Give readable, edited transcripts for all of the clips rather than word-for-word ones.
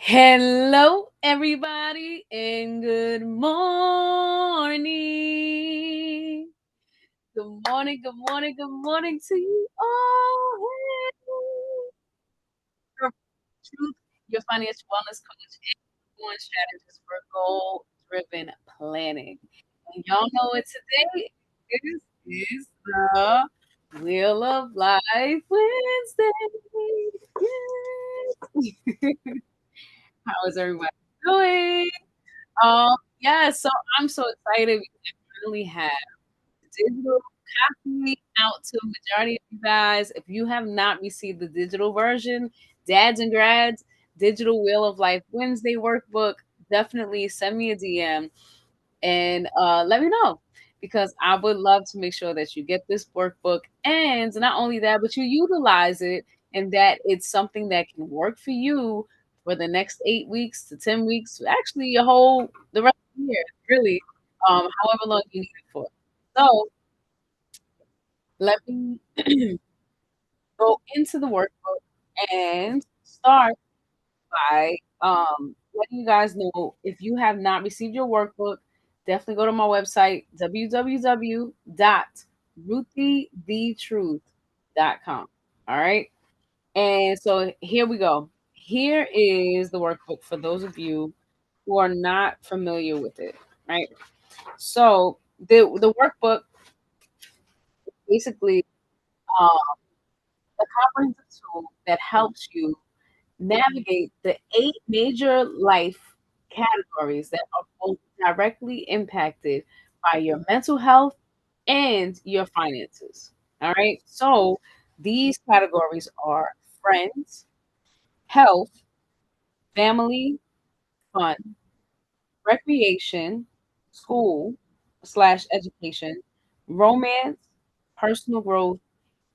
Hello, everybody, and good morning. Good morning, good morning, good morning to you all. Hey. Your truth, your financial wellness coach, and one strategist for goal driven planning. And y'all know what today is the Wheel of Life Wednesday. Yes. How is everybody doing? Yeah, so I'm so excited because I finally have digital copy out to the majority of you guys. If you have not received the digital version, dads and grads, digital Wheel of Life Wednesday workbook, definitely send me a DM and let me know because I would love to make sure that you get this workbook and not only that, but you utilize it and that it's something that can work for you for the next 8 weeks to 10 weeks, actually your whole the rest of the year, really, however long you need it for. So let me go into the workbook and start by letting you guys know if you have not received your workbook, definitely go to my website, www.ruthiethetruth.com. All right. And so here we go. Here is the workbook for those of you who are not familiar with it. Right. So the workbook basically um, a comprehensive tool that helps you navigate the 8 major life categories that are both directly impacted by your mental health and your finances. All right. So these categories are friends, health, family, fun, recreation, school slash education, romance, personal growth,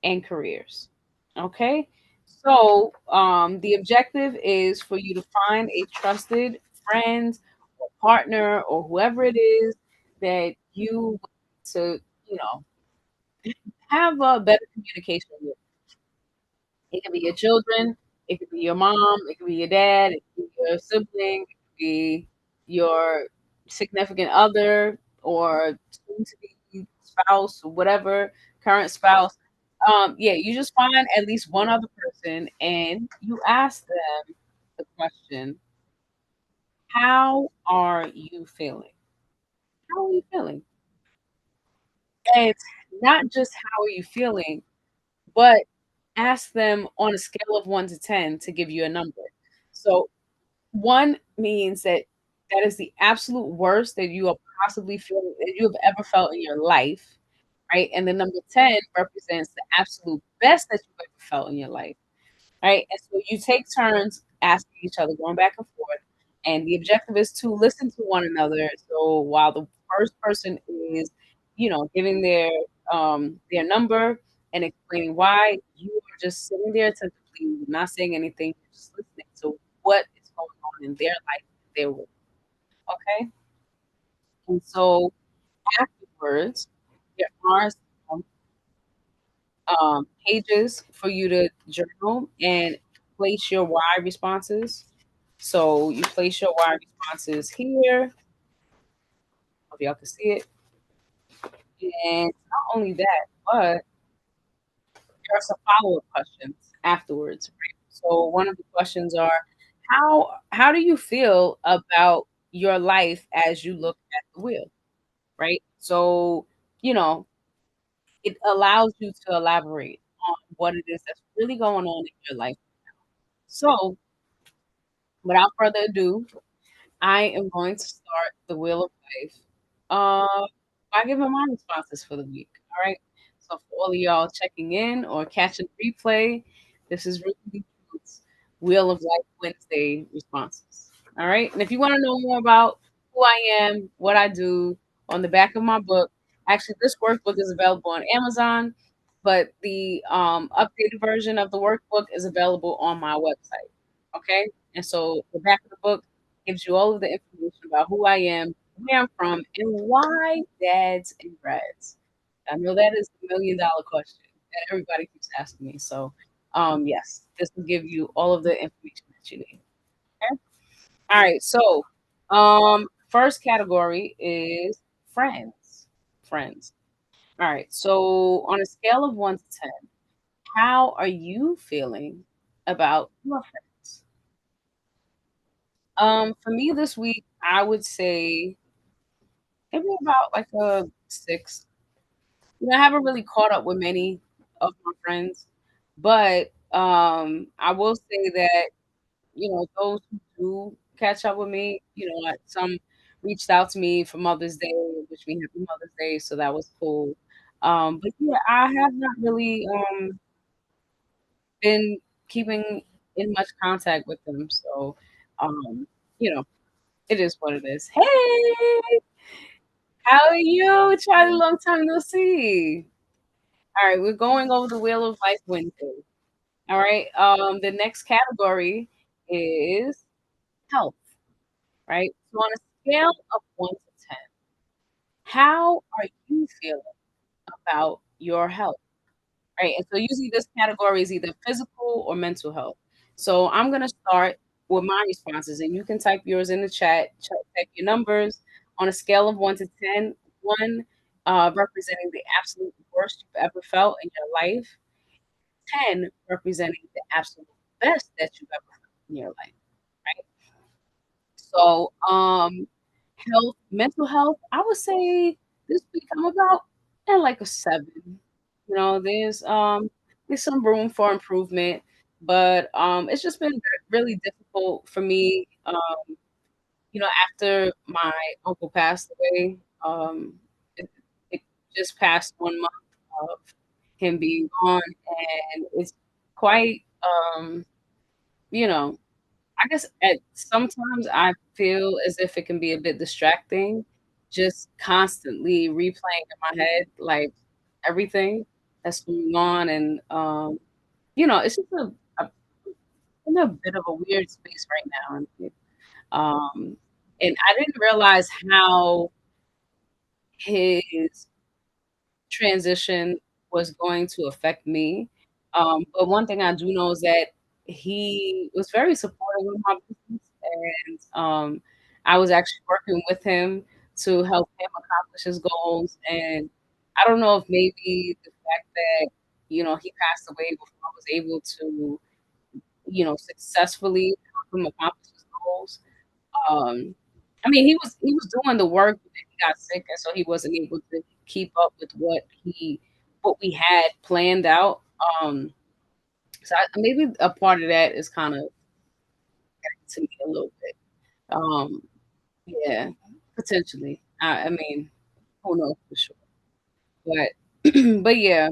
and careers. Okay. So the objective is for you to find a trusted friend or partner or whoever it is that you want to, you know, have a better communication with. It can be your children, it could be your mom, it could be your dad, it could be your sibling, it could be your significant other or soon to be spouse or whatever, current spouse. Yeah, you just find at least one other person and you ask them the question, how are you feeling? How are you feeling? And not just how are you feeling, but ask them on a scale of 1 to 10 to give you a number. So 1 means that that is the absolute worst that you are possibly feeling that you have ever felt in your life, right? And the number 10 represents the absolute best that you've ever felt in your life, right? And so you take turns asking each other, going back and forth, and the objective is to listen to one another. So while the first person is, giving their number and explaining why, you are just sitting there attentively, not saying anything, just listening to what is going on in their life, their world. Okay, and so afterwards, there are some pages for you to journal and place your why responses. So you place your why responses here. Hope y'all can see it. And not only that, but there are some follow-up questions afterwards. Right? So one of the questions are how do you feel about your life as you look at the wheel? Right. So, you know, it allows you to elaborate on what it is that's really going on in your life. So without further ado, I am going to start the Wheel of Life by giving my responses for the week. All right. So for all of y'all checking in or catching the replay, this is Ruthie Wheel of Life Wednesday responses. All right. And if you want to know more about who I am, what I do, on the back of my book, actually this workbook is available on Amazon, but the updated version of the workbook is available on my website. Okay. And so the back of the book gives you all of the information about who I am, where I'm from, and why dads and grads. I know that is the $1 million question that everybody keeps asking me. So, yes, this will give you all of the information that you need. Okay. All right, so first category is friends. Friends. All right, so on a scale of 1 to 10, how are you feeling about your friends? For me this week, I would say maybe about like a 6. You know, I haven't really caught up with many of my friends, but I will say that, you know, those who do catch up with me, you know, like some reached out to me for Mother's Day, wish me happy Mother's Day, so that was cool. But yeah, I have not really been keeping in much contact with them. So um, you know, it is what it is. Hey, how are you, Charlie? Long time no see. All right, we're going over the Wheel of Life Wednesday. All right. The next category is health, right? So on a scale of 1 to 10, how are you feeling about your health? Right. And so usually this category is either physical or mental health. So I'm gonna start with my responses and you can type yours in the chat, check your numbers on a scale of 1 to 10, one representing the absolute worst you've ever felt in your life, 10 representing the absolute best that you've ever felt in your life, right? So, health, mental health, I would say this week I'm about at like a 7. You know, there's some room for improvement, but it's just been really difficult for me. You know, after my uncle passed away, it, it just passed 1 month of him being gone, and it's quite you know, I guess at sometimes I feel as if it can be a bit distracting, just constantly replaying in my head, like, everything that's going on, and, you know, it's just a in a bit of a weird space right now, um, and I didn't realize how his transition was going to affect me. But one thing I do know is that he was very supportive of my business, and I was actually working with him to help him accomplish his goals. And I don't know if maybe the fact that you know he passed away before I was able to you know successfully help him accomplish his goals. Um, I mean, he was doing the work, but then he got sick, and so he wasn't able to keep up with what we had planned out. So maybe a part of that is kind of to me a little bit. Um, yeah, potentially. I mean, who knows for sure, but but yeah.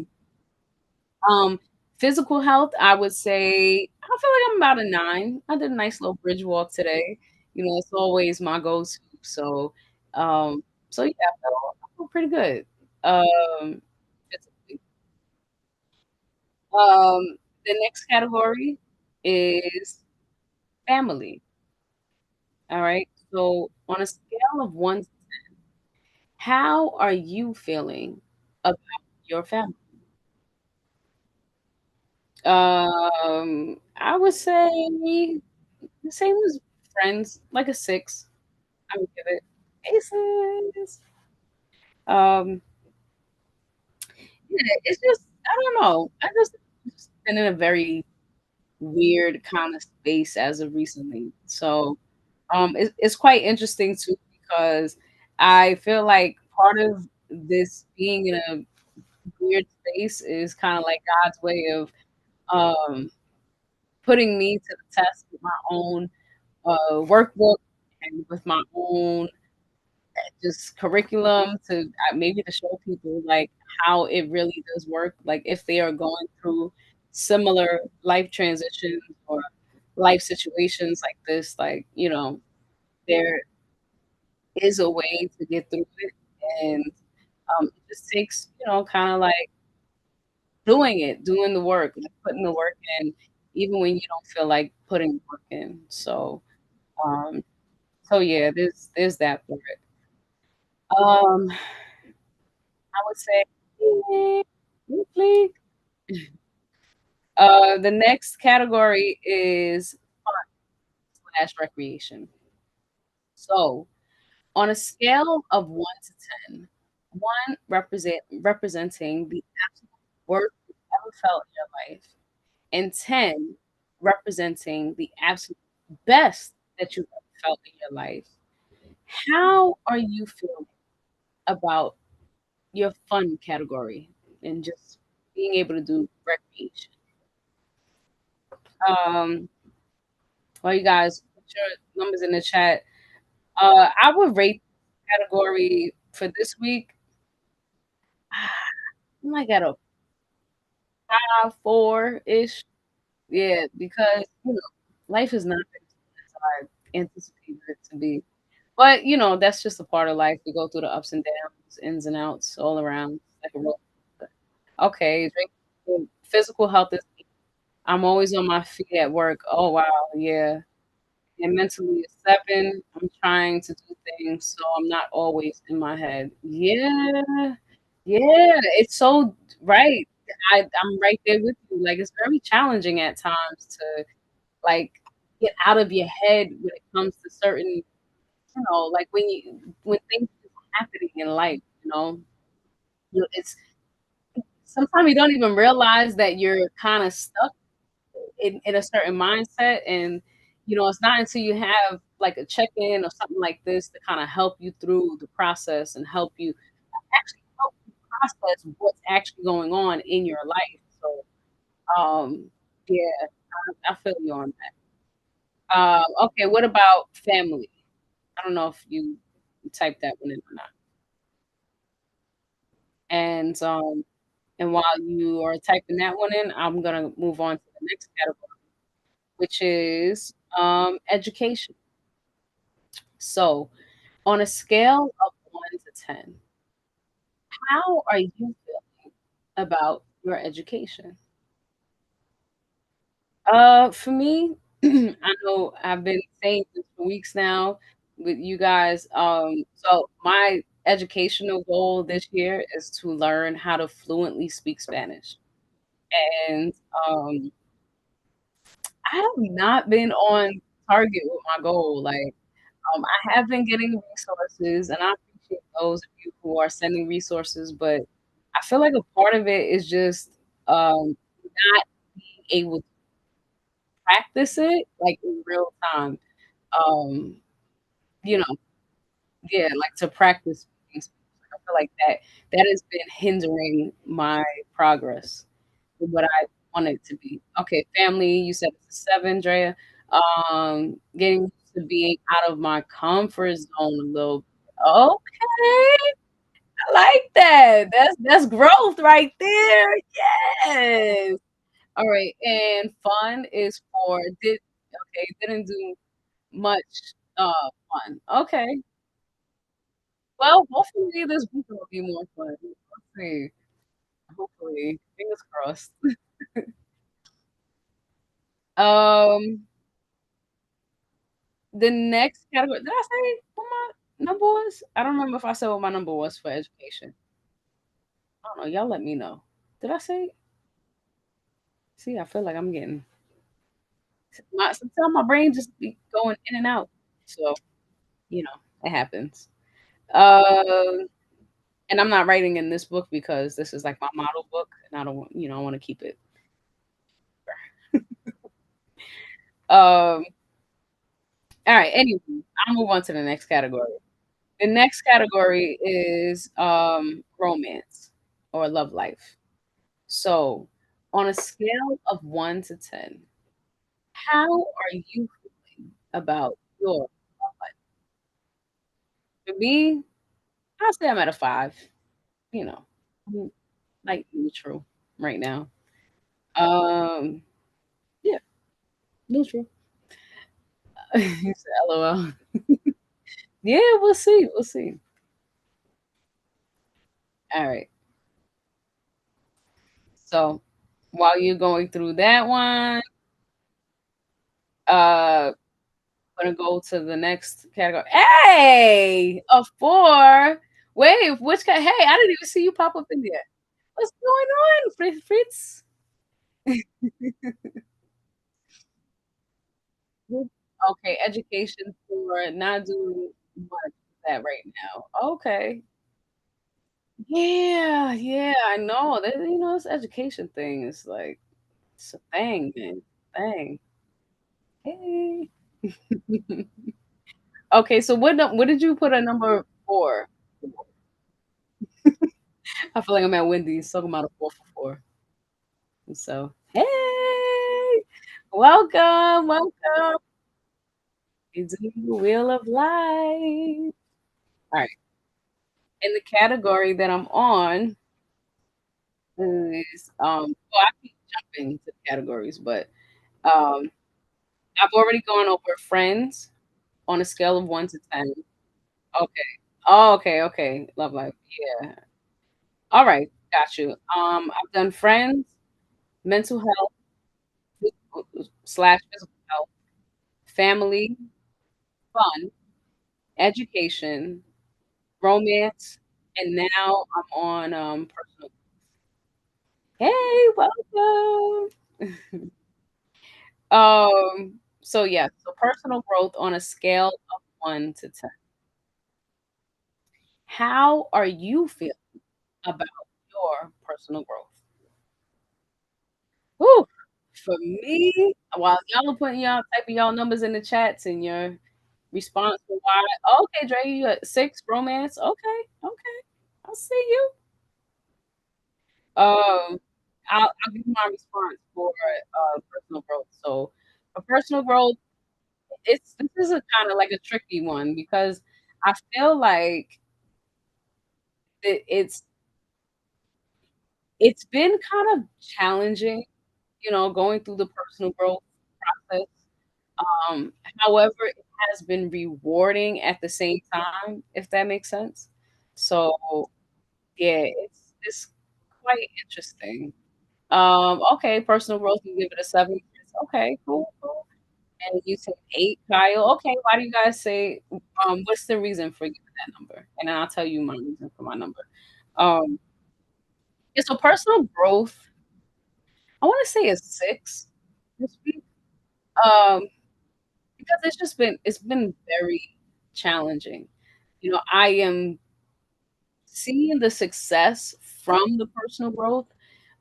Um, Physical health, I would say I feel like I'm about a 9. I did a nice little bridge walk today. You know, it's always my go-to. So, um, so yeah, I feel pretty good. Um, physically. The next category is family. All right. So on a scale of 1, how are you feeling about your family? I would say the same as friends, like a 6. I would give it aces. Um, yeah, it's just I don't know. I just been in a very weird kind of space as of recently. So, it's quite interesting too because I feel like part of this being in a weird space is kind of like God's way of um putting me to the test with my own workbook and with my own just curriculum to maybe to show people like how it really does work, like if they are going through similar life transitions or life situations like this, like you know, there is a way to get through it, and it just takes you know, kind of like doing the work, like putting the work in, even when you don't feel like putting the work in. So, um, so yeah, there's that for it. I would say. Bleep. The next category is fun slash recreation. So, on a scale of 1 to 10, 1 representing the absolute worst you've ever felt in your life, and 10 representing the absolute best that you've ever felt in your life, how are you feeling about your fun category and just being able to do recreation? While you guys put your numbers in the chat, I would rate category for this week, I might at a 5, 4-ish. Yeah, because, life is not as I anticipated it to be. But, that's just a part of life. We go through the ups and downs, ins and outs all around, like a roller coaster. Okay, physical health is I'm always on my feet at work. Oh, wow, yeah. And mentally it's 7. I'm trying to do things so I'm not always in my head. Yeah. Yeah, it's so right. I'm right there with you. Like, it's very challenging at times to, like, get out of your head when it comes to certain, like, when things are happening in life, it's sometimes you don't even realize that you're kinda stuck in a certain mindset, and it's not until you have like a check-in or something like this to kind of help you through the process and actually help you process what's actually going on in your life. So yeah, I feel you on that. Okay, what about family? I don't know if you typed that one in or not. And while you are typing that one in, I'm gonna move on to the next category, which is education. So, on a scale of 1 to 10, how are you feeling about your education? For me, I know I've been saying this for weeks now with you guys. So my educational goal this year is to learn how to fluently speak Spanish. And I have not been on target with my goal. Like, I have been getting resources, and I appreciate those of you who are sending resources, but I feel like a part of it is just, not being able to practice it, like, in real time. Um, you know yeah, like, to practice things. I feel like that has been hindering my progress with what I want it to be. Okay, family, you said it's a 7, Drea. Getting used to being out of my comfort zone a little bit. Okay, I like that. That's growth right there. Yes. All right, and fun is for didn't do much, fun. Okay. Well, hopefully this week will be more fun. Let's see. Hopefully. Fingers crossed. Um, the next category did I say what my number was? I don't remember if I said what my number was for education. I don't know, y'all let me know. Did I say? See, I feel like I'm getting sometimes my brain just be going in and out. So, it happens. Um, and I'm not writing in this book because this is like my model book and I don't want, I want to keep it. Um, all right, anyway, I'll move on to the next category. The next category is romance or love life. So, on a scale of 1 to 10, how are you feeling about your love life? For me, I'll say I'm at a 5. You know, I'm like neutral right now. Um, yeah, neutral. You said LOL. Yeah, we'll see. We'll see. All right. So, while you're going through that one, uh, gonna go to the next category. Hey, a 4. Wait, hey, I didn't even see you pop up in there. What's going on, Fritz? Okay, education for not doing much with that right now. Okay. Yeah, yeah, I know. That this education thing is like it's a thing, man. Thing. Hey. Okay, so what did you put a number 4 for? I feel like I'm at Wendy's talking about a 4 for 4. And so, hey, welcome, welcome. It's the Wheel of Life. All right. And the category that I'm on is well, I keep jumping to categories, but um I've already gone over friends on a scale of 1 to 10. Okay. Oh, okay, okay. Love life. Yeah. All right, got you. I've done friends, mental health slash physical health, family, fun, education, romance, and now I'm on personal. Hey, welcome. So yeah, so personal growth on a scale of 1 to 10. How are you feeling about your personal growth? Whew. For me, while y'all are putting typing y'all numbers in the chats and your response to why, okay, Dre, you at 6 romance. Okay, okay. I see you. Um, I'll give you my response for personal growth. So for personal growth, this is a kind of like a tricky one because I feel like it's it's been kind of challenging, going through the personal growth process. However, it has been rewarding at the same time, if that makes sense. So yeah, it's quite interesting. Okay, personal growth, you give it a 7. Okay, cool, cool. And you said 8, Kyle. Okay, why do you guys say what's the reason for giving that number? And then I'll tell you my reason for my number. Um, yeah, so personal growth, I want to say a 6 this week. Um, because it's been very challenging. I am seeing the success from the personal growth,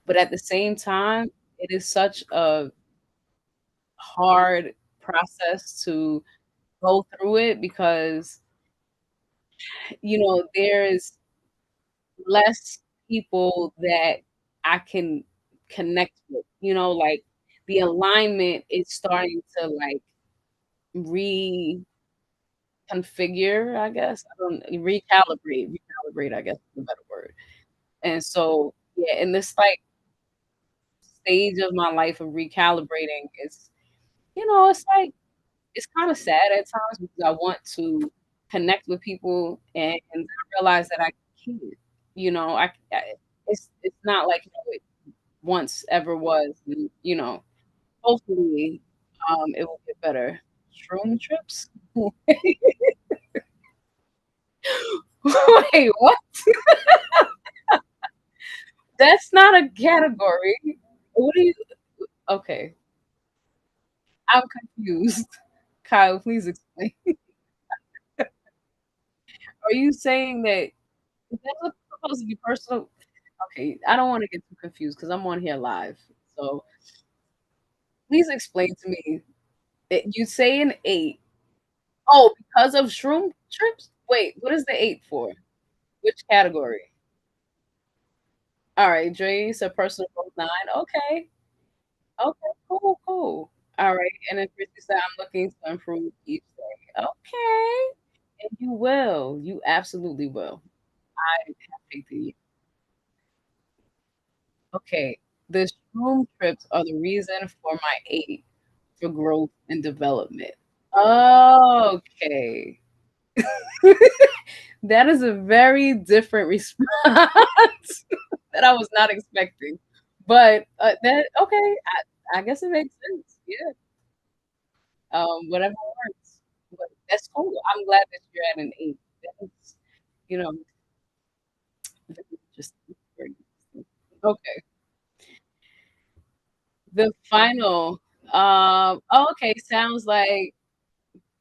but at the same time, it is such a hard process to go through it because, there's less people that I can connect with. Like the alignment is starting to like reconfigure, I guess. I don't recalibrate, I guess is a better word. And so, yeah, in this like stage of my life of recalibrating, it's like it's kind of sad at times because I want to connect with people and I realize that I can't. It's not like it once ever was. And, hopefully, it will get better. Shroom trips? Wait, what? That's not a category. What are you? Okay, I'm confused. Kyle, please explain. Are you saying that that's supposed to be personal? Okay, I don't want to get too confused because I'm on here live. So please explain to me. You say an 8. Oh, because of shroom trips? Wait, what is the 8 for? Which category? All right, Dre said personal growth 9. Okay. Okay, cool, cool. All right. And then Christy said, I'm looking to improve each day. Okay. And you will. You absolutely will. I have faith in you. Okay. The shroom trips are the reason for my 8 for growth and development. Okay. That is a very different response that I was not expecting. But that okay, I guess it makes sense. Yeah. Whatever works. But that's cool. I'm glad that you're at an 8. That's, you know, very interesting. Very interesting. Okay. The final. Oh, okay. Sounds like.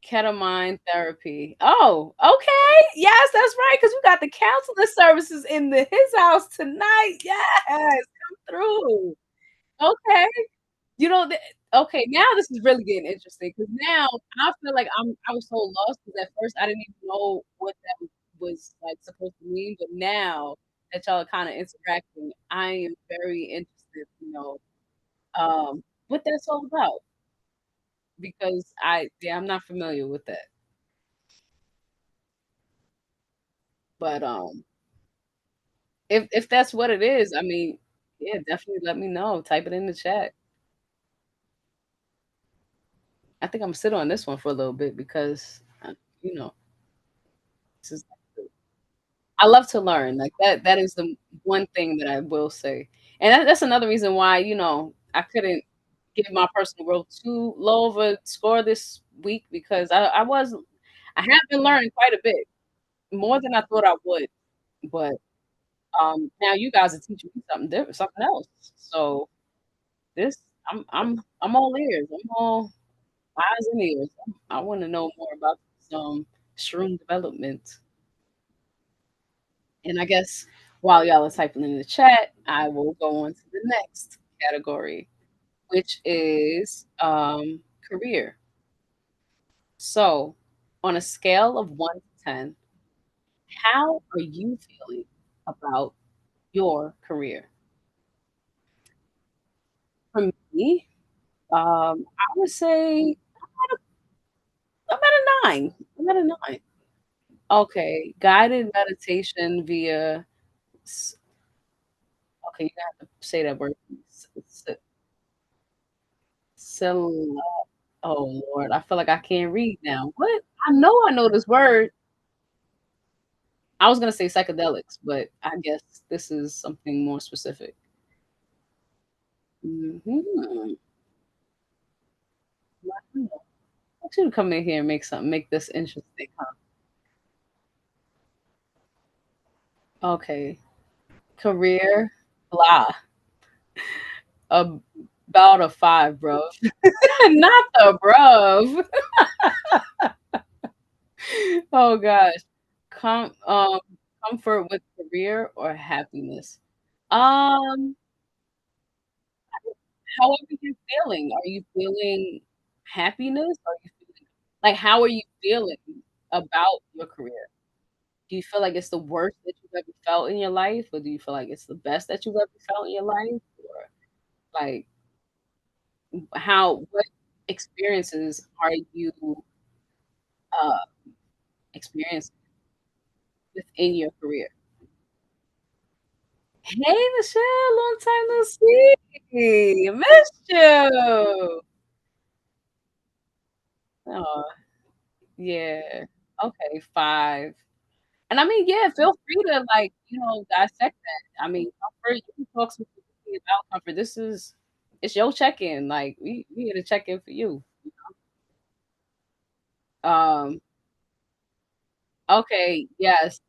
Ketamine therapy. Oh, okay. Yes, that's right. Because we got the counseling services in his house tonight. Yes, come through. Okay. You know, okay, now this is really getting interesting because now I feel like I was so lost because at first I didn't even know what that was like supposed to mean, but now that y'all are kind of interacting, I am very interested to know what that's all about because yeah, I'm not familiar with that. But if that's what it is, I mean, yeah, definitely let me know. Type it in the chat. I think I'm gonna sit on this one for a little bit because you know, this is I love to learn. Like that is the one thing that I will say. And that's another reason why, I couldn't give my personal growth too low of a score this week because I have been learning quite a bit, more than I thought I would. But now you guys are teaching me something different, something else. So this I'm all ears. I'm all eyes and ears. I want to know more about some shroom development. And I guess while y'all are typing in the chat, I will go on to the next category, which is career. So, on a scale of 1 to 10, how are you feeling about your career? For me, I would say I'm at a 9. I'm at a 9. Okay, guided meditation via okay, you have to say that word. S- s- Oh Lord, I feel like I can't read now. What? I know this word. I was gonna say psychedelics, but I guess this is something more specific. Mhm. Wow. I should come in here and make this interesting, huh? Okay. Career, blah. About a 5, bro. Not the bruv. Oh gosh. Com Comfort with career or happiness? Um However you're feeling. Are you feeling happiness? Are you feeling like, how are you feeling about your career? Do you feel like it's the worst that you've ever felt in your life, or do you feel like it's the best that you've ever felt in your life? Or, like, what experiences are you, uh, experiencing within your career? Hey, Michelle, long time no see. Missed you. Aw, yeah. Okay, 5. And I mean, yeah, feel free to dissect that. I mean, comfort, you can talk some about comfort. It's your check-in. Like we here to check in for you. Um, okay, yes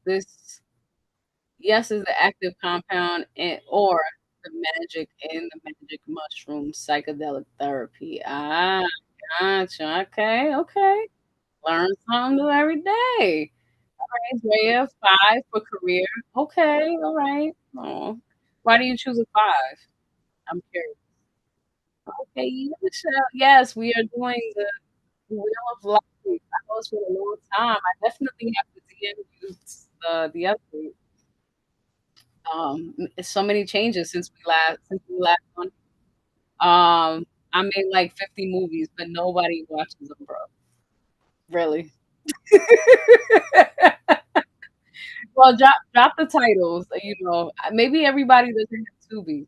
is the active compound and or the magic in the magic mushroom psychedelic therapy. Ah, gotcha. Okay, okay. Learn something new every day. Andrea, 5 for career. Okay, all right. Oh, why do you choose a 5? I'm curious. Okay, Michelle. Yes, we are doing the Wheel of Life. I know it's been a long time. I definitely have to DM you the update. It's so many changes since we last on. I made like 50 movies, but nobody watches them, bro. Really. Well, drop the titles, maybe everybody doesn't have Tubi,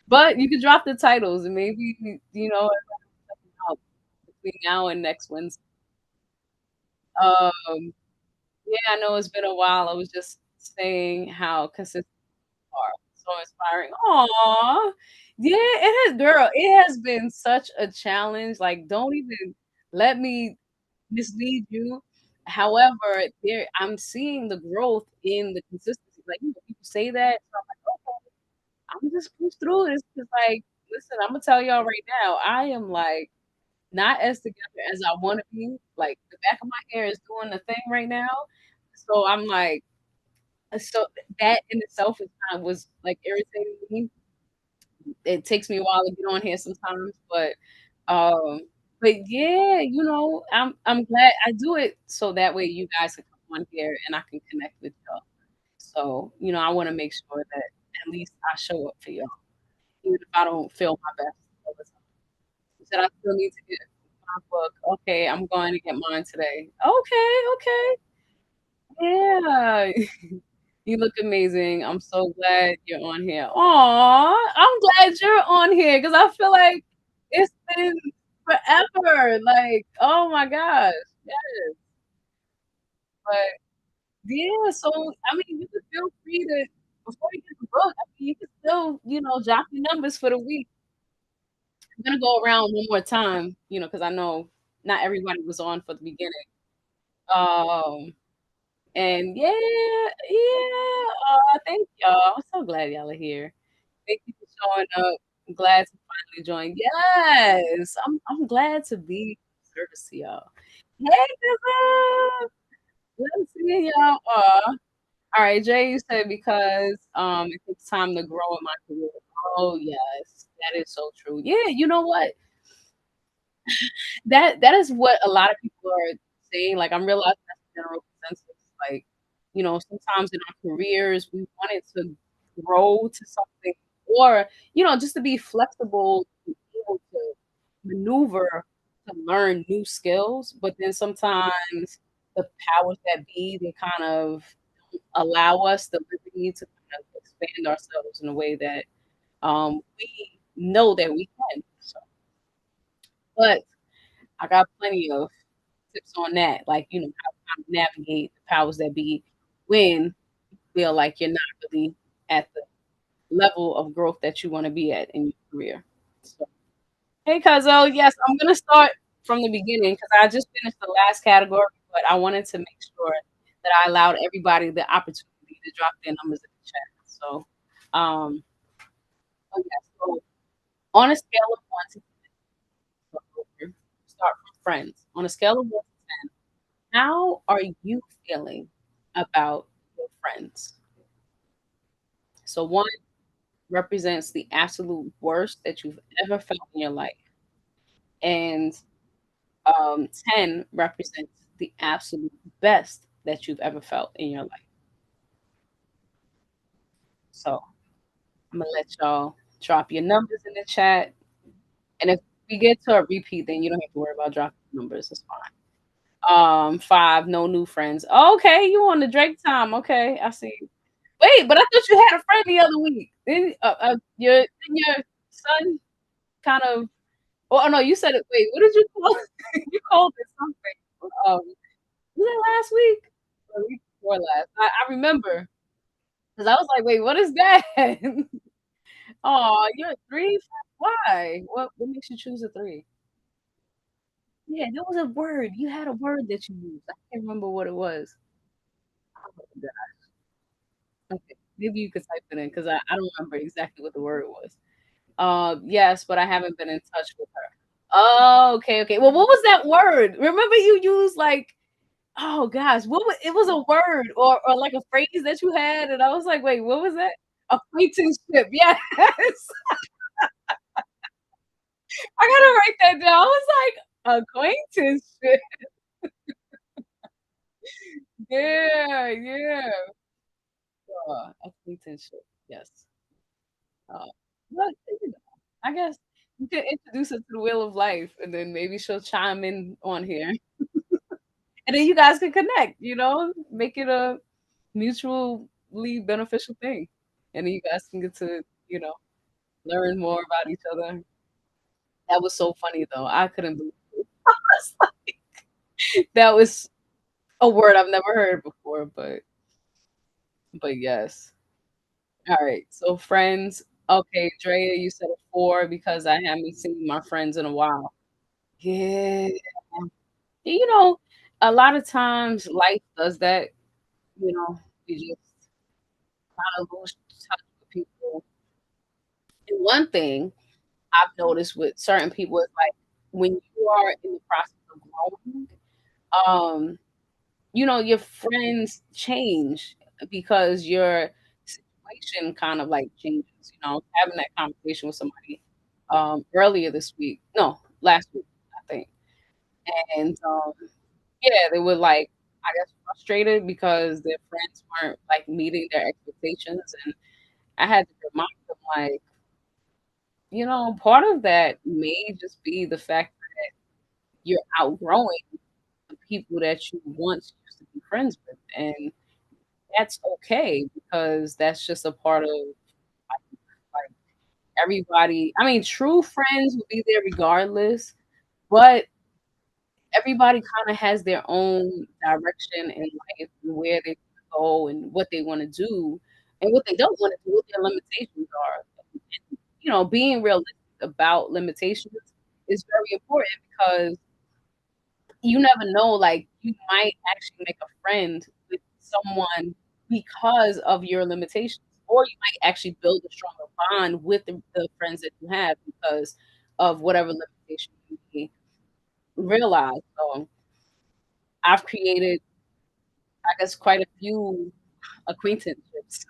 but you could drop the titles and maybe, out between now and next Wednesday. Um, yeah, I know it's been a while. I was just saying how consistent you are. So inspiring. Aw. Yeah, it has girl, it has been such a challenge. Like, don't even let me mislead you. However, I'm seeing the growth in the consistency. Like, people say that, so I'm like, "Okay, I'm just push through this." Cause like, listen, Imma tell y'all right now, I am like not as together as I want to be. Like the back of my hair is doing the thing right now. So I'm like, so that in itself is kind of was like irritating me. It takes me a while to get on here sometimes, um, but yeah, I'm glad I do it so that way you guys can come on here and I can connect with y'all. So, I want to make sure that at least I show up for y'all, even if I don't feel my best all the time. You said I still need to get my book. Okay, I'm going to get mine today. Okay, okay. Yeah. You look amazing. I'm so glad you're on here. Aw, I'm glad you're on here because I feel like it's been forever. Like, oh my gosh. Yes. But yeah, so I mean, you can feel free to before you get the book, I mean, you can still, jot your numbers for the week. I'm gonna go around one more time, because I know not everybody was on for the beginning. Um, and yeah, yeah. Thank y'all. I'm so glad y'all are here. Thank you for showing up. I'm glad to finally join. Yes, I'm glad to be of service to y'all. Hey, Kizza. Good seeing y'all. All right, Jay, you said because it takes time to grow in my career. Oh yes, that is so true. Yeah, you know what? That is what a lot of people are saying. Like I'm realizing that's the general consensus. Like, sometimes in our careers we wanted to grow to something or, just to be flexible, to be able to maneuver to learn new skills. But then sometimes the powers that be, they kind of allow us the liberty to kind of expand ourselves in a way that we know that we can. So, but I got plenty of tips on that, like, how to kind of navigate the powers that be when you feel like you're not really at the level of growth that you want to be at in your career. So, hey, Cuzzo, yes, I'm gonna start from the beginning because I just finished the last category, but I wanted to make sure that I allowed everybody the opportunity to drop their numbers in the chat. So, um, oh yeah, so on a scale of 1 to 10, start from friends. On a scale of 1 to 10, how are you feeling about your friends? So 1 represents the absolute worst that you've ever felt in your life, and 10 represents the absolute best that you've ever felt in your life. So I'm gonna let y'all drop your numbers in the chat, and if we get to a repeat, then you don't have to worry about dropping numbers. It's fine. 5, no new friends. Okay, you on the Drake time? Okay, I see. Wait, but I thought you had a friend the other week. Didn't your son kind of? Oh no, you said it. Wait, what did you call? You called it something. Was it last week or the week before last? I remember because I was like, wait, what is that? Oh, you're a three. Why? What makes you choose a three? Yeah, there was a word. You had a word that you used. I can't remember what it was. Oh, okay, maybe you could type it in because I don't remember exactly what the word was. Yes, but I haven't been in touch with her. Oh, okay, okay. Well, what was that word? Remember you used like, oh gosh, it was a word or like a phrase that you had, and I was like, wait, what was that? Acquaintanceship. Yes. I gotta write that down. I was like, acquaintanceship. Yeah, yeah. Acquaintanceship. Yes. Uh, but I guess you could introduce her to the wheel of life, and then maybe she'll chime in on here, and then you guys can connect. Make it a mutually beneficial thing, and then you guys can get to learn more about each other. That was so funny though. I couldn't believe it. That was a word I've never heard before, but yes. All right. So friends. Okay, Drea, you said a 4 because I haven't seen my friends in a while. Yeah. You know, a lot of times life does that, you just kind of lose touch with people. And one thing I've noticed with certain people is like when you are in the process of growing, um, your friends change because your situation kind of like changes. Having that conversation with somebody earlier this week, no, last week, I think. And yeah, they were like, I guess, frustrated because their friends weren't like meeting their expectations. And I had to remind them, like, part of that may just be the fact you're outgrowing the people that you once used to be friends with. And that's okay because that's just a part of like everybody. I mean, true friends will be there regardless, but everybody kind of has their own direction in life and where they go and what they want to do and what they don't want to do, what their limitations are. Being realistic about limitations is very important because you never know, like, you might actually make a friend with someone because of your limitations, or you might actually build a stronger bond with the friends that you have because of whatever limitation you may realize. So I've created, I guess, quite a few acquaintanceships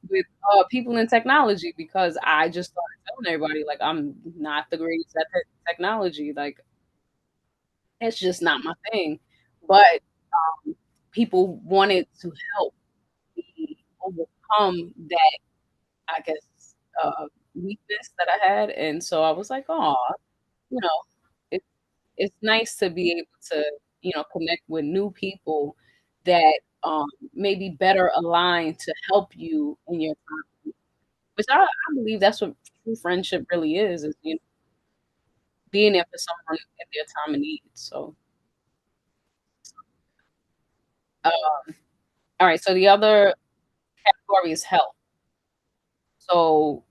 with people in technology because I just started telling everybody, like, I'm not the greatest at technology. Like, it's just not my thing. But people wanted to help me overcome that, I guess, weakness that I had. And so I was like, oh, you know, it, it's nice to be able to, connect with new people that may be better aligned to help you in your time. Which I believe that's what true friendship really is being there for someone in their time of need. So, uh, all right. So the other category is health. So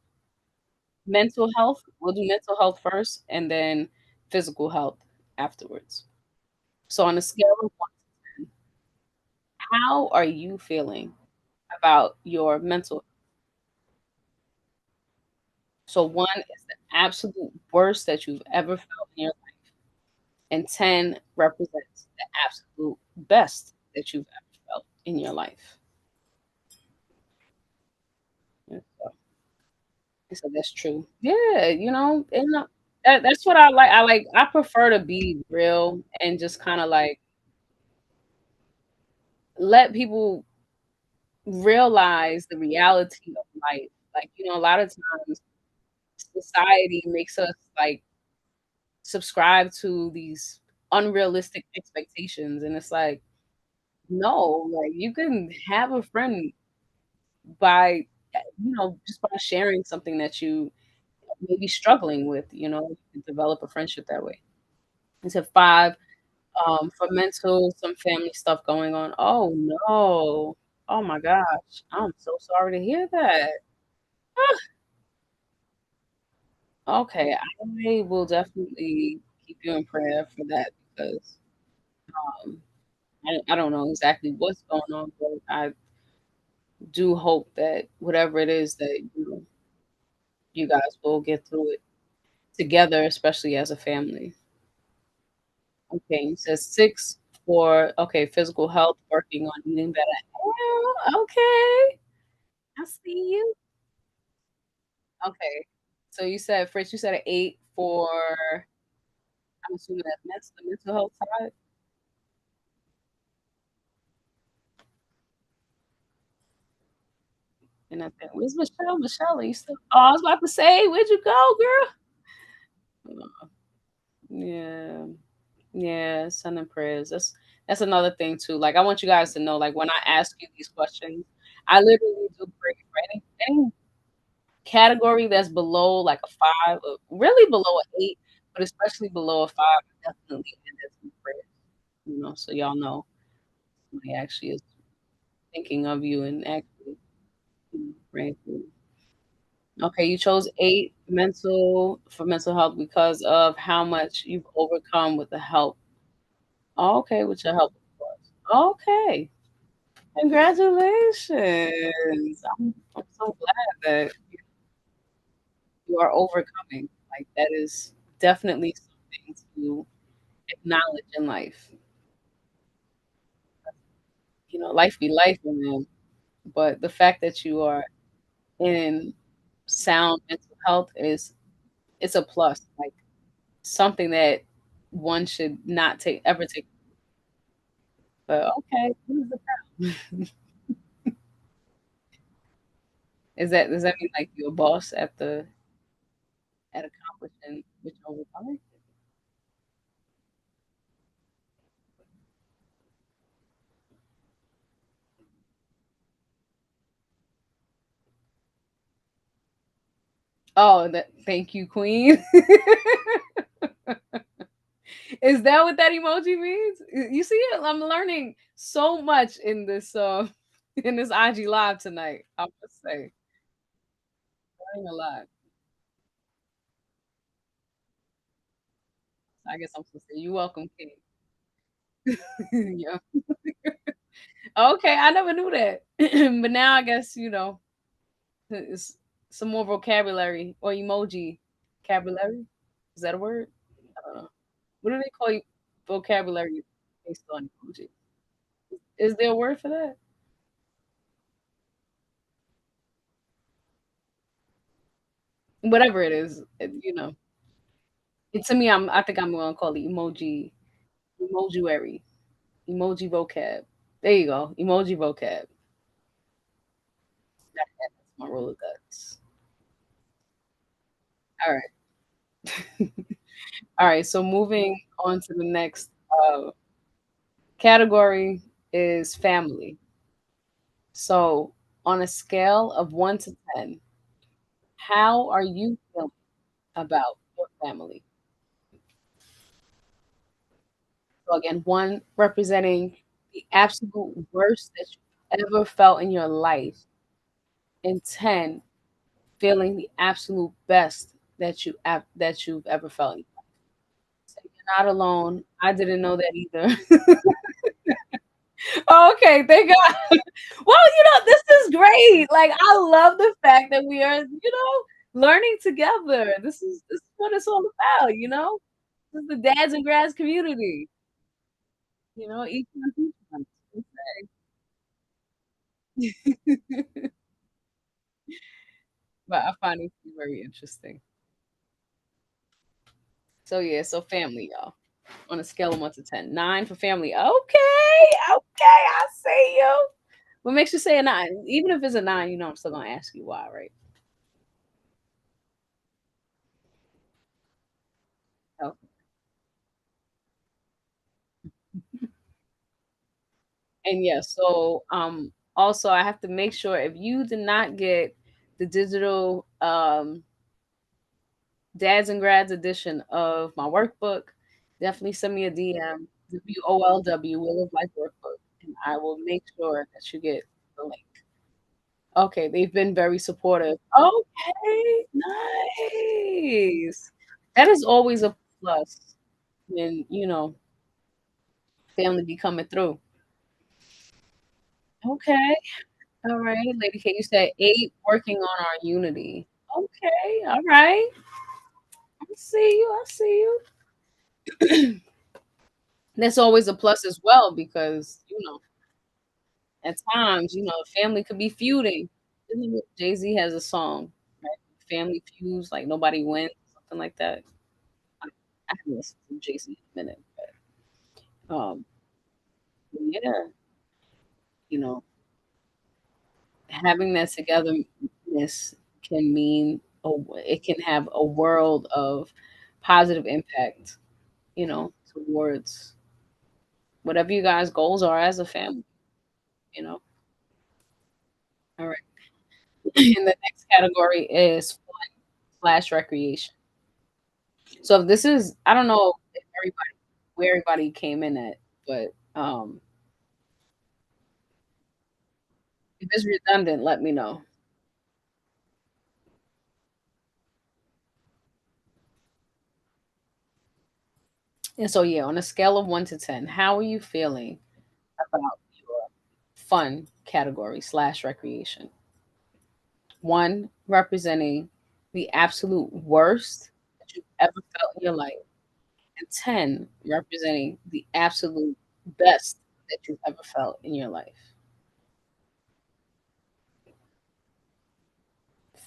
mental health, we'll do mental health first and then physical health afterwards. So on a scale of 1 to 10, how are you feeling about your mental? So 1 is the absolute worst that you've ever felt in your life, and 10 represents the absolute best that you've ever felt in your life. And so that's true. Yeah, that's what I like. I prefer to be real and just kind of like let people realize the reality of life. Like, a lot of times society makes us like subscribe to these unrealistic expectations. And it's like, no, like you can have a friend by, just by sharing something that you may be struggling with, you can develop a friendship that way. It's a 5, for mental, some family stuff going on. Oh no. Oh my gosh. I'm so sorry to hear that. Okay, I will definitely keep you in prayer for that because um, I don't know exactly what's going on, but I do hope that whatever it is that you guys will get through it together, especially as a family. Okay, it says 6 for physical health, working on eating better. Oh, okay, I see you. Okay, so you said Fritz, you said an 8 for I'm assuming that's the mental health side. And I think, "Where's Michelle? Michelle, are you still" Oh, I was about to say, "Where'd you go, girl?" Yeah. Yeah, sending prayers. That's another thing too. Like, I want you guys to know, like, when I ask you these questions, I literally do pray for any category that's below, like, a 5 or really below a 8, but especially below a 5, definitely end up in prayers, so y'all know somebody actually is thinking of you and actually, praying for you. Okay, you chose 8 for mental health because of how much you've overcome with the help. Okay, with your help, of course. Okay, congratulations. I'm so glad that you are overcoming. Like, that is. definitely something to acknowledge in life. Life be life, man. But the fact that you are in sound mental health is it's a plus. Like something that one should not take ever take. But okay, what is the does that mean like you're a boss at accomplishing which overcoming? Oh, that thank you, Queen. Is that what that emoji means? You see it? I'm learning so much in this in this IG live tonight. I must say, learning a lot. I guess I'm supposed to say you welcome, King. Yeah. Okay, I never knew that. But now I guess, it's some more vocabulary or emoji vocabulary. Is that a word? I don't know. What do they call you vocabulary based on emoji? Is there a word for that? Whatever it is, to me, I think I'm gonna call it emojuary, emoji vocab. There you go, emoji vocab. That's my Rolodex. All right, all right. So moving on to the next category is family. So on a scale of 1 to 10, how are you feeling about your family? So again, one representing the absolute worst that you've ever felt in your life, and 10 feeling the absolute best that you've ever felt. So you're not alone. I didn't know that either. Oh, okay, thank God. Well, this is great. Like I love the fact that we are, learning together. This is what it's all about. This is the dads and grads community. Each one teach one. But I find it to be very interesting. So yeah, so family, y'all. On a scale of 1 to 10. 9 for family. Okay, okay, I see you. What makes you say a 9? Even if it's a 9, I'm still gonna ask you why, right? Oh. And yeah, so also I have to make sure if you did not get the digital dads and grads edition of my workbook, definitely send me a DM, WOLW, Will of Life workbook, and I will make sure that you get the link. Okay, they've been very supportive. Okay, nice. That is always a plus when, family be coming through. Okay. All right, Lady K, you said 8 working on our unity. Okay, all right. I see you. I see you. That's always a plus as well because, at times, family could be feuding. Jay Z has a song, right? Family feuds, like nobody wins, something like that. I haven't listened to Jay Z in a minute, but yeah, you know, having that togetherness can mean it can have a world of positive impact, towards whatever you guys' goals are as a family. You know. All right. And the next category is fun/slash recreation. So this is I don't know if everybody where everybody came in at, but if it's redundant, let me know. And so yeah, on a scale of 1 to 10, how are you feeling about your fun category/slash recreation? One representing the absolute worst that you've ever felt in your life, and 10 representing the absolute best that you've ever felt in your life.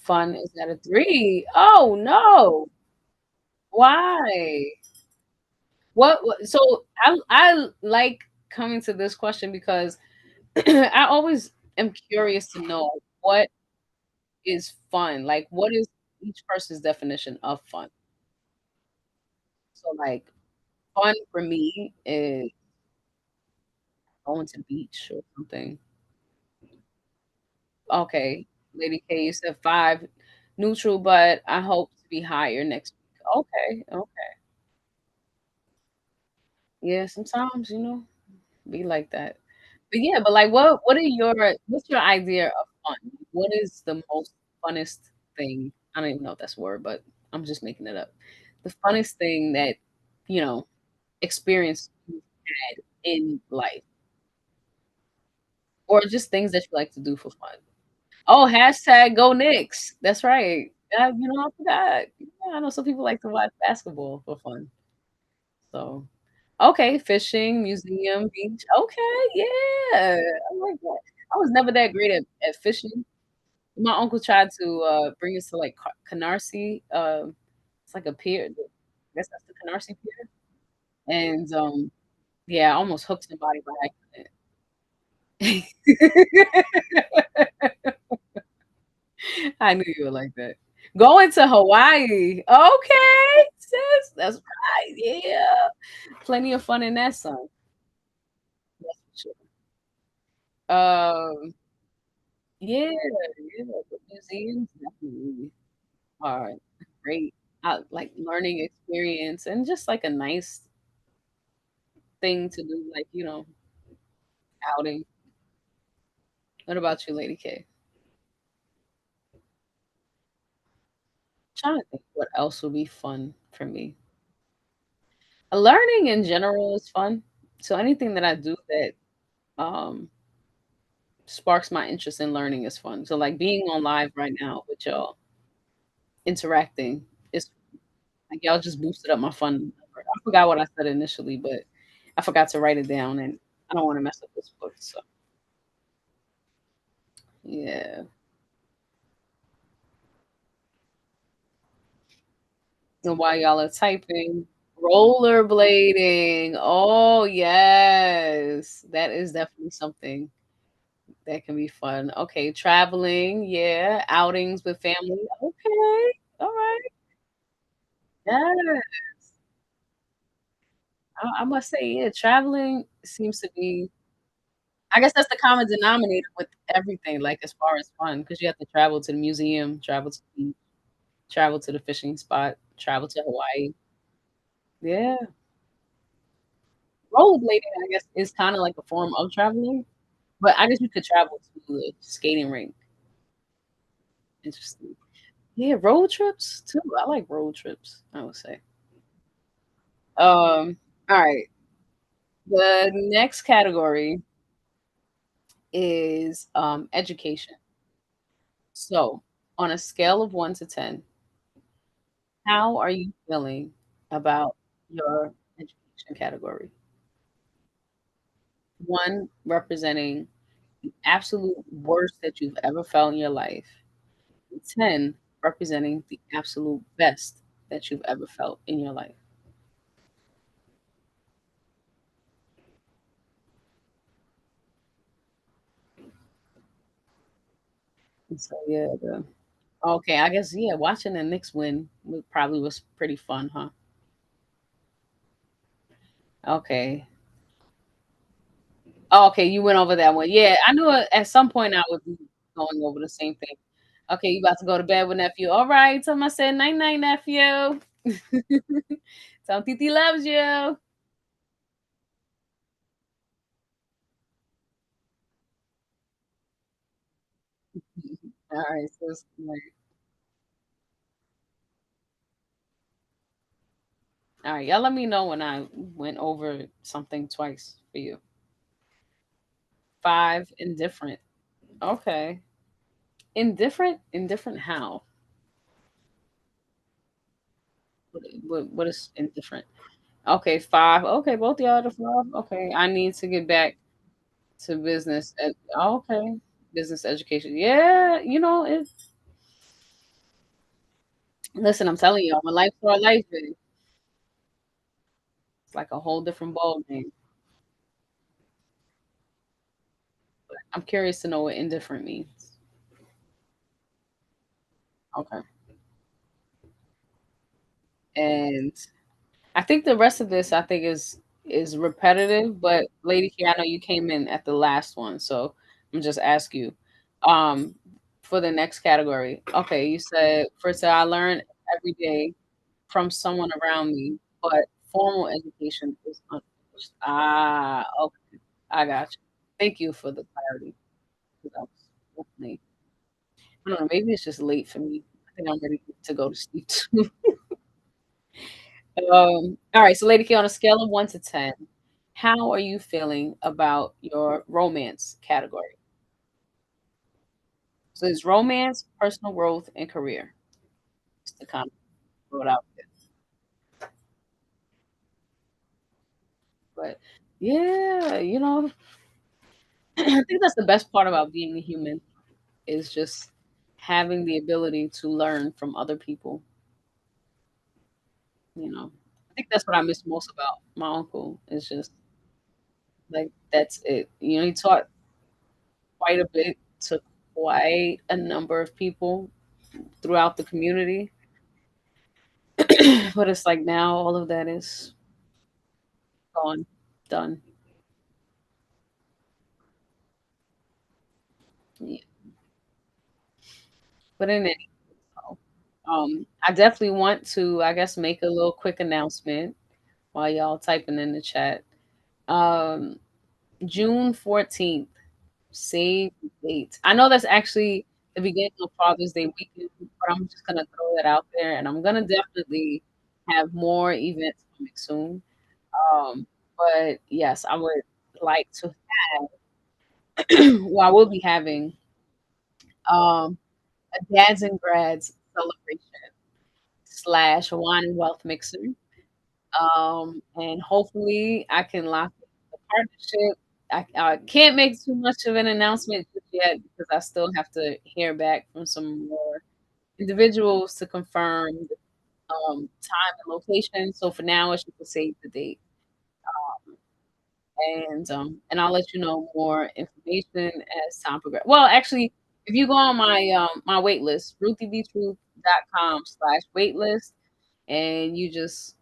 Fun is at a 3. Oh, no. Why? What so I like coming to this question because I always am curious to know what is fun? Like, what is each person's definition of fun? So, like, fun for me is going to the beach or something. Okay, Lady K, you said 5, neutral, but I hope to be higher next week. Okay, okay. Yeah, sometimes, be like that. But yeah, but like, what's your idea of fun? What is the most funnest thing? I don't even know if that's a word, but I'm just making it up. The funnest thing that, you know, experience you've had in life, or just things that you like to do for fun. Oh, hashtag go Knicks. That's right. I forgot. Yeah, I know some people like to watch basketball for fun. So, okay, fishing, museum, beach. Okay, yeah, I like that. I was never that great at fishing. My uncle tried to bring us to like Canarsie. It's like a pier. I guess that's the Canarsie Pier. And yeah, I almost hooked somebody by accident. I knew you would like that. Going to Hawaii. Okay, sis. That's right. Yeah. Plenty of fun in that sun. That's for sure. Um, yeah, yeah. The museums definitely are great. Like learning experience and just like a nice thing to do, like, outing. What about you, Lady K? Trying to think what else would be fun for me. Learning in general is fun. So anything that I do that um sparks my interest in learning is fun. So like being on live right now with y'all interacting is like y'all just boosted up my fun number. I forgot what I said initially, but I forgot to write it down and I don't want to mess up this book. So yeah. And while y'all are typing, rollerblading. Oh yes. That is definitely something that can be fun. Okay, traveling, yeah. Outings with family. Okay. All right. Yeah. I must say, yeah, traveling seems to be I guess that's the common denominator with everything, like, as far as fun, because you have to travel to the museum, travel to the beach, travel to the fishing spot, travel to Hawaii. Yeah. Rollerblading, I guess, is kinda like a form of traveling, but I guess you could travel to the skating rink. Interesting. Yeah, road trips too. I like road trips, I would say. Alright. The next category is, education. So, on a scale of 1 to 10, how are you feeling about your education category? 1 representing the absolute worst that you've ever felt in your life, and 10 representing the absolute best that you've ever felt in your life. And so, yeah, okay, I guess, yeah, watching the Knicks win probably was pretty fun, huh? Okay. Oh, okay, you went over that one. Yeah, I knew at some point I would be going over the same thing. Okay, you about to go to bed with nephew. All right, tell him I said night night, nephew. Tell him Titi loves you. All right, so all right, y'all let me know when I went over something twice for you. 5 indifferent. Okay. Indifferent? Indifferent how? What is indifferent? Okay, five. Okay, both y'all are the five. Okay, I need to get back to business. Okay, business education. Yeah, it. Listen, I'm telling you, my life for a life. It's like a whole different ball game. I'm curious to know what indifferent means. Okay, and I think the rest of this I think is repetitive, but Lady K, I know you came in at the last one, so I'm just ask you, um, for the next category. Okay, you said first I learn every day from someone around me, but formal education is unfinished. Ah, okay, I got you. Thank you for the clarity. 'Cause I was definitely, I don't know, maybe it's just late for me. I think I'm ready to go to sleep too. All right, so Lady K, on a scale of 1 to 10, how are you feeling about your romance category? So it's romance, personal growth, and career. Just to kind of throw it out there. But yeah, I think that's the best part about being a human is just having the ability to learn from other people. I think that's what I miss most about my uncle. Is just like that's it. He taught quite a bit to quite a number of people throughout the community. But it's like now all of that is gone, done. Yeah. But in any case, I definitely want to, I guess, make a little quick announcement while y'all typing in the chat. Um, June 14th, save the date. I know that's actually the beginning of Father's Day weekend, but I'm just gonna throw that out there, and I'm gonna definitely have more events coming soon. But yes, I would like to well, I will be having um, a Dads and Grads celebration slash wine and wealth mixer. And hopefully I can lock in the partnership. I can't make too much of an announcement just yet because I still have to hear back from some more individuals to confirm time and location. So for now, it's just to save the date. And I'll let you know more information as time progresses. Well, actually, if you go on my wait list, ruthiebeachtruth.com/waitlist, and you just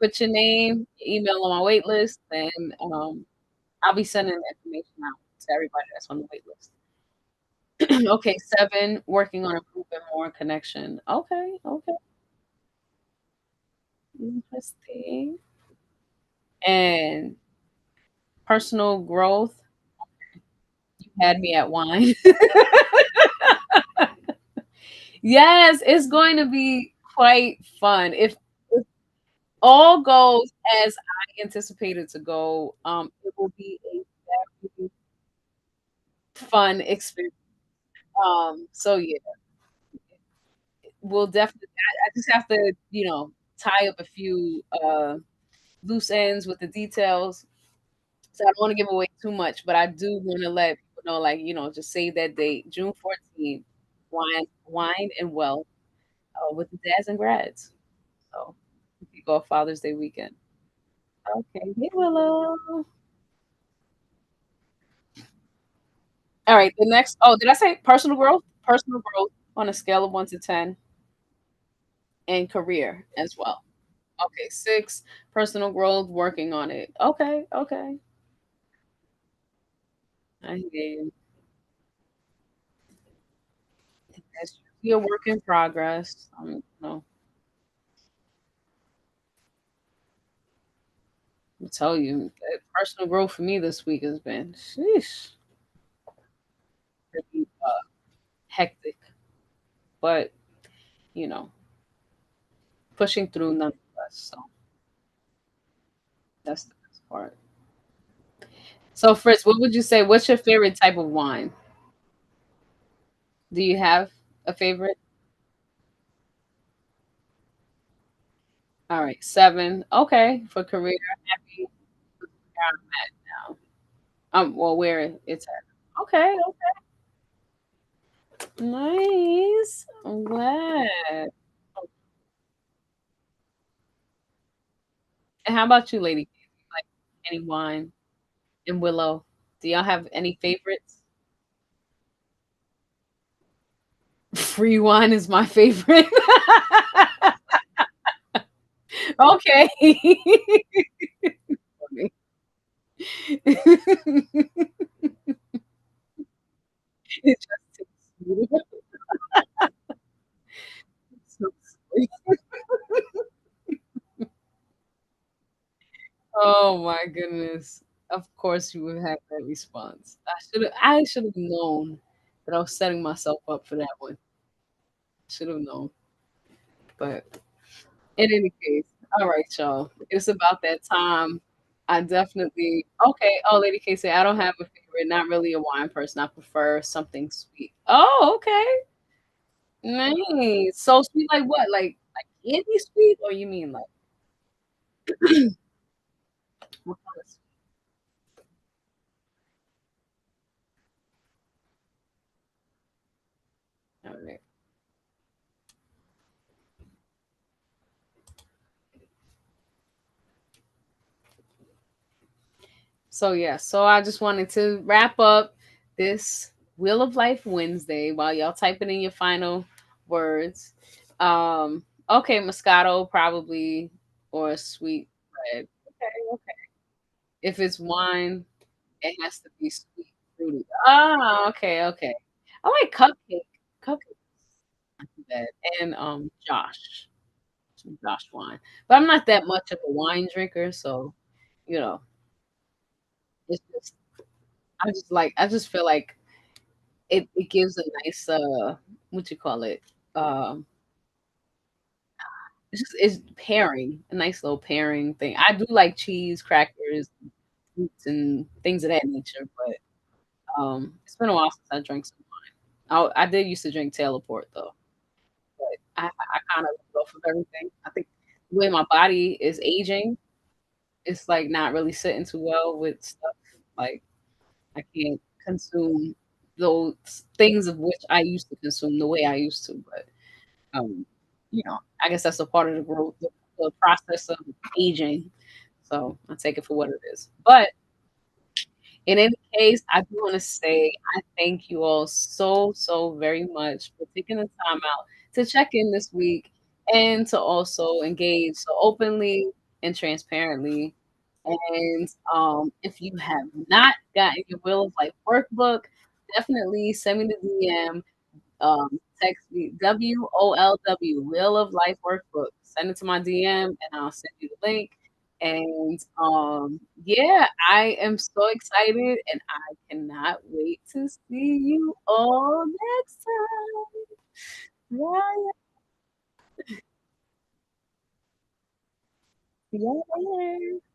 put your name, your email on my wait list, and I'll be sending the information out to everybody that's on the wait list. Okay, 7, working on improving more connection. Okay, okay, interesting. And personal growth, you had me at wine. Yes, it's going to be quite fun. If all goes as I anticipated to go, it will be a very fun experience. So yeah, we'll definitely. I just have to, tie up a few loose ends with the details. So I don't want to give away too much, but I do want to let people know, like, just save that date, June 14th, wine and wealth with the dads and grads. So we go Father's Day weekend. Okay, hey Willow. All right, the next. Oh, did I say personal growth? Personal growth on a scale of 1 to 10, and career as well. Okay, 6. Personal growth, working on it. Okay, okay. I hear you. That's usually a work in progress. I'll tell you, that personal growth for me this week has been sheesh, pretty hectic, but you know, pushing through nonetheless. So that's the best part. So, Fritz, what would you say? What's your favorite type of wine? Do you have a favorite? All right, 7. Okay, for career, happy where I'm at now. Well, where it's at. Okay, nice. I'm glad. And how about you, lady? Like any wine and Willow? Do y'all have any favorites? Free wine is my favorite. Okay. It just tastes beautiful. So sweet. Oh my goodness. Of course you would have that response. I should have known that I was setting myself up for that one. Should have known. But in any case, all right, y'all. It's about that time. I definitely okay. Oh, Lady K said I don't have a favorite. Not really a wine person. I prefer something sweet. Oh, okay. Nice. So sweet, like what? Like candy sweet, or you mean like what kind of sweet? All right. So yeah, so I just wanted to wrap up this Wheel of Life Wednesday while y'all typing in your final words. Okay, Moscato probably or a sweet red. Okay, okay. If it's wine, it has to be sweet fruity. Ah, okay, okay. I like cupcake. Cupcake not too bad. And Josh. Some Josh wine. But I'm not that much of a wine drinker, so you know, it's just I just feel like it gives a nice what you call it? Um it's pairing, a nice little pairing thing. I do like cheese, crackers, fruits, and things of that nature, but it's been a while since I drank some wine. I did used to drink Taylor Port though, but I kind of let off of everything. I think the way my body is aging, it's like not really sitting too well with stuff. Like I can't consume those things of which I used to consume the way I used to, but um, I guess that's a part of the growth, the process of aging. So I take it for what it is. But in any case, I do want to say I thank you all so, so very much for taking the time out to check in this week and to also engage so openly and transparently. And if you have not gotten your Will of Life workbook, definitely send me the DM, text me WOLW Wheel of Life Workbook. Send it to my DM and I'll send you the link. And yeah, I am so excited and I cannot wait to see you all next time. Bye. Yeah.